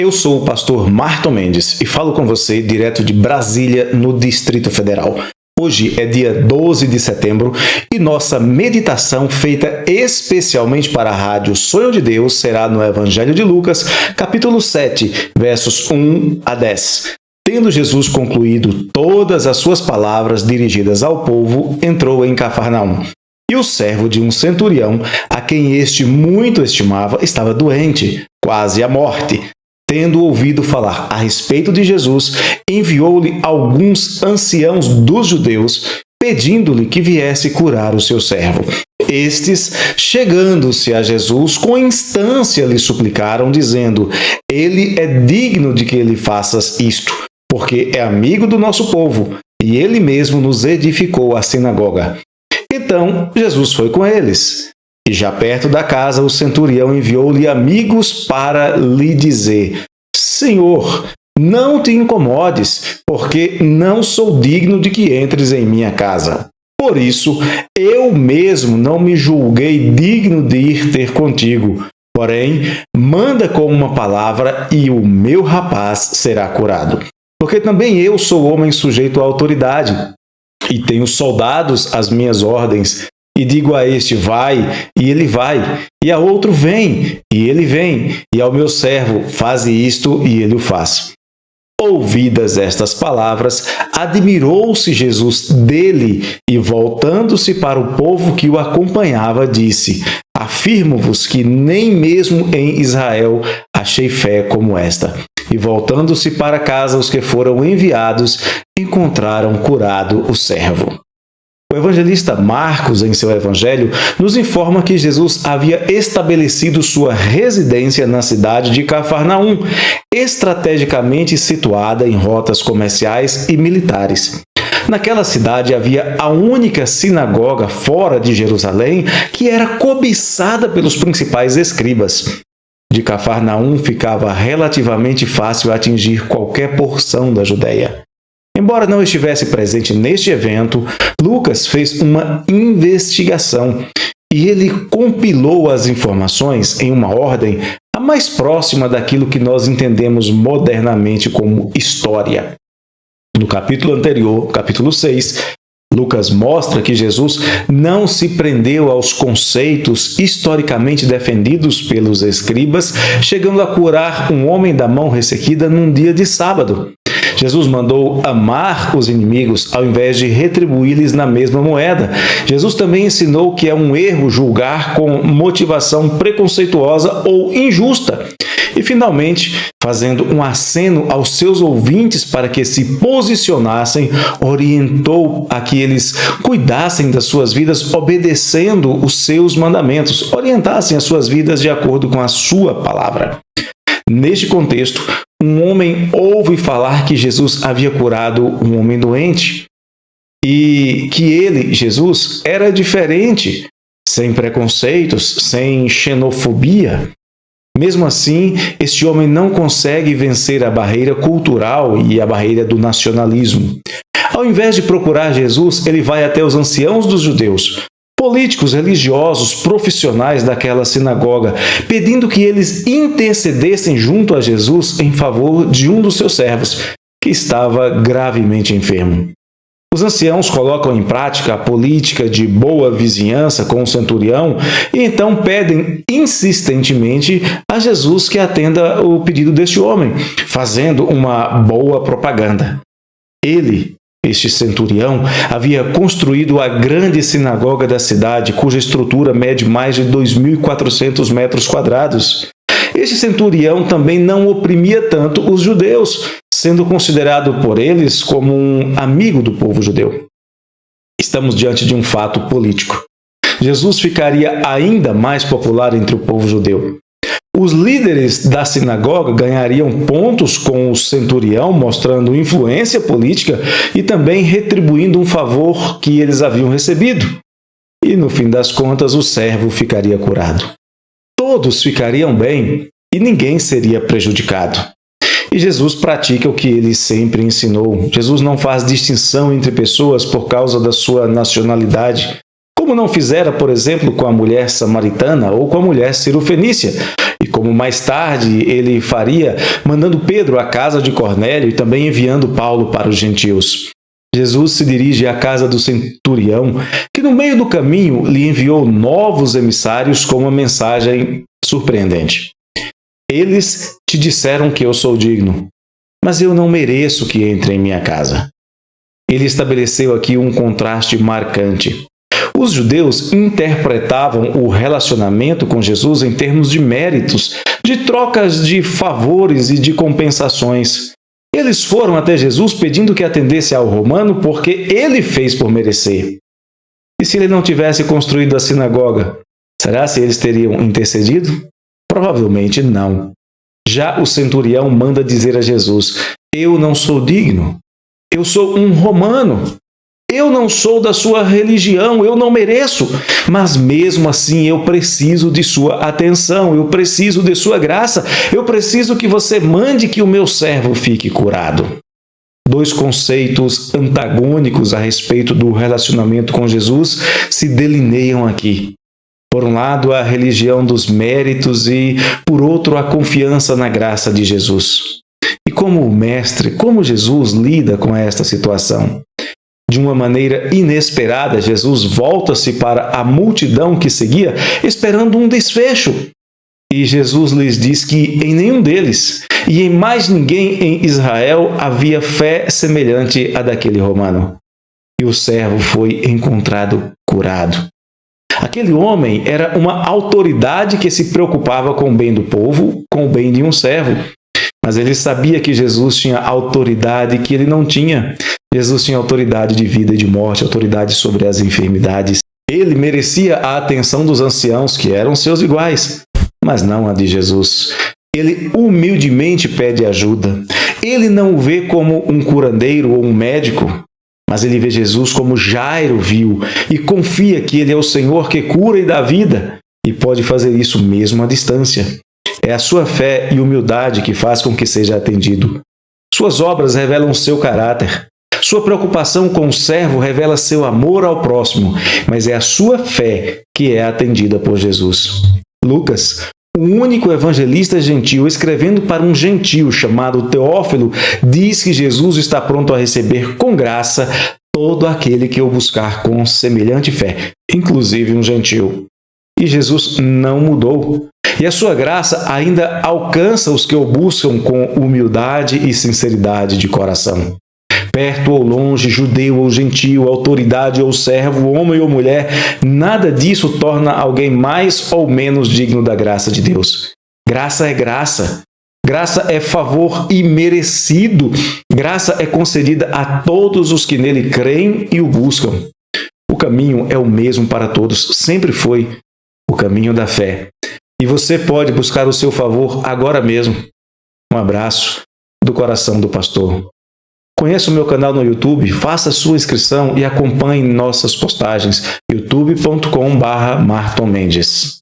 Eu sou o pastor Marton Mendes e falo com você direto de Brasília, no Distrito Federal. Hoje é dia 12 de setembro e nossa meditação, feita especialmente para a rádio Sonho de Deus, será no Evangelho de Lucas, capítulo 7, versos 1 a 10. Tendo Jesus concluído todas as suas palavras dirigidas ao povo, entrou em Cafarnaum. E o servo de um centurião, a quem este muito estimava, estava doente, quase à morte. Tendo ouvido falar a respeito de Jesus, enviou-lhe alguns anciãos dos judeus, pedindo-lhe que viesse curar o seu servo. Estes, chegando-se a Jesus, com instância lhe suplicaram, dizendo: Ele é digno de que lhe faças isto, porque é amigo do nosso povo, e ele mesmo nos edificou a sinagoga. Então Jesus foi com eles. E já perto da casa, o centurião enviou-lhe amigos para lhe dizer: Senhor, não te incomodes, porque não sou digno de que entres em minha casa. Por isso, eu mesmo não me julguei digno de ir ter contigo. Porém, manda com uma palavra e o meu rapaz será curado. Porque também eu sou homem sujeito à autoridade, e tenho soldados às minhas ordens. E digo a este, vai, e ele vai. E a outro, vem, e ele vem. E ao meu servo, faze isto, e ele o faz. Ouvidas estas palavras, admirou-se Jesus dele, e voltando-se para o povo que o acompanhava, disse: Afirmo-vos que nem mesmo em Israel achei fé como esta. E voltando-se para casa, os que foram enviados encontraram curado o servo. O evangelista Marcos, em seu evangelho, nos informa que Jesus havia estabelecido sua residência na cidade de Cafarnaum, estrategicamente situada em rotas comerciais e militares. Naquela cidade havia a única sinagoga fora de Jerusalém que era cobiçada pelos principais escribas. De Cafarnaum ficava relativamente fácil atingir qualquer porção da Judéia. Embora não estivesse presente neste evento, Lucas fez uma investigação e ele compilou as informações em uma ordem a mais próxima daquilo que nós entendemos modernamente como história. No capítulo anterior, capítulo 6, Lucas mostra que Jesus não se prendeu aos conceitos historicamente defendidos pelos escribas, chegando a curar um homem da mão ressequida num dia de sábado. Jesus mandou amar os inimigos ao invés de retribuir-lhes na mesma moeda. Jesus também ensinou que é um erro julgar com motivação preconceituosa ou injusta. E, finalmente, fazendo um aceno aos seus ouvintes para que se posicionassem, orientou a que eles cuidassem das suas vidas obedecendo os seus mandamentos, orientassem as suas vidas de acordo com a sua palavra. Neste contexto, um homem ouve falar que Jesus havia curado um homem doente e que ele, Jesus, era diferente, sem preconceitos, sem xenofobia. Mesmo assim, este homem não consegue vencer a barreira cultural e a barreira do nacionalismo. Ao invés de procurar Jesus, ele vai até os anciãos dos judeus, políticos, religiosos, profissionais daquela sinagoga, pedindo que eles intercedessem junto a Jesus em favor de um dos seus servos, que estava gravemente enfermo. Os anciãos colocam em prática a política de boa vizinhança com o centurião e então pedem insistentemente a Jesus que atenda o pedido deste homem, fazendo uma boa propaganda. Este centurião havia construído a grande sinagoga da cidade, cuja estrutura mede mais de 2.400 metros quadrados. Este centurião também não oprimia tanto os judeus, sendo considerado por eles como um amigo do povo judeu. Estamos diante de um fato político. Jesus ficaria ainda mais popular entre o povo judeu. Os líderes da sinagoga ganhariam pontos com o centurião, mostrando influência política e também retribuindo um favor que eles haviam recebido. E, no fim das contas, o servo ficaria curado. Todos ficariam bem e ninguém seria prejudicado. E Jesus pratica o que ele sempre ensinou. Jesus não faz distinção entre pessoas por causa da sua nacionalidade, como não fizera, por exemplo, com a mulher samaritana ou com a mulher cirofenícia. e como mais tarde ele faria, mandando Pedro à casa de Cornélio e também enviando Paulo para os gentios. Jesus se dirige à casa do centurião, que no meio do caminho lhe enviou novos emissários com uma mensagem surpreendente. Eles te disseram que eu sou digno, mas eu não mereço que entre em minha casa. Ele estabeleceu aqui um contraste marcante. Os judeus interpretavam o relacionamento com Jesus em termos de méritos, de trocas de favores e de compensações. Eles foram até Jesus pedindo que atendesse ao romano porque ele fez por merecer. E se ele não tivesse construído a sinagoga, será se eles teriam intercedido? Provavelmente não. Já o centurião manda dizer a Jesus: eu não sou digno. Eu sou um romano. Eu não sou da sua religião, eu não mereço. Mas mesmo assim eu preciso de sua atenção, eu preciso de sua graça, eu preciso que você mande que o meu servo fique curado. Dois conceitos antagônicos a respeito do relacionamento com Jesus se delineiam aqui. Por um lado, a religião dos méritos e, por outro, a confiança na graça de Jesus. E como mestre, como Jesus lida com esta situação? De uma maneira inesperada, Jesus volta-se para a multidão que seguia, esperando um desfecho. E Jesus lhes diz que em nenhum deles e em mais ninguém em Israel havia fé semelhante à daquele romano. E o servo foi encontrado curado. Aquele homem era uma autoridade que se preocupava com o bem do povo, com o bem de um servo. Mas ele sabia que Jesus tinha autoridade que ele não tinha. Jesus tinha autoridade de vida e de morte, autoridade sobre as enfermidades. Ele merecia a atenção dos anciãos, que eram seus iguais, mas não a de Jesus. Ele humildemente pede ajuda. Ele não o vê como um curandeiro ou um médico, mas ele vê Jesus como Jairo viu e confia que ele é o Senhor que cura e dá vida e pode fazer isso mesmo à distância. É a sua fé e humildade que faz com que seja atendido. Suas obras revelam seu caráter. Sua preocupação com o servo revela seu amor ao próximo, mas é a sua fé que é atendida por Jesus. Lucas, o único evangelista gentil, escrevendo para um gentio chamado Teófilo, diz que Jesus está pronto a receber com graça todo aquele que o buscar com semelhante fé, inclusive um gentio. E Jesus não mudou. E a sua graça ainda alcança os que o buscam com humildade e sinceridade de coração. Perto ou longe, judeu ou gentio, autoridade ou servo, homem ou mulher, nada disso torna alguém mais ou menos digno da graça de Deus. Graça é graça. Graça é favor imerecido. Graça é concedida a todos os que nele creem e o buscam. O caminho é o mesmo para todos, sempre foi o caminho da fé. E você pode buscar o seu favor agora mesmo. Um abraço do coração do pastor. Conheça o meu canal no YouTube, faça sua inscrição e acompanhe nossas postagens youtube.com/martonmendes.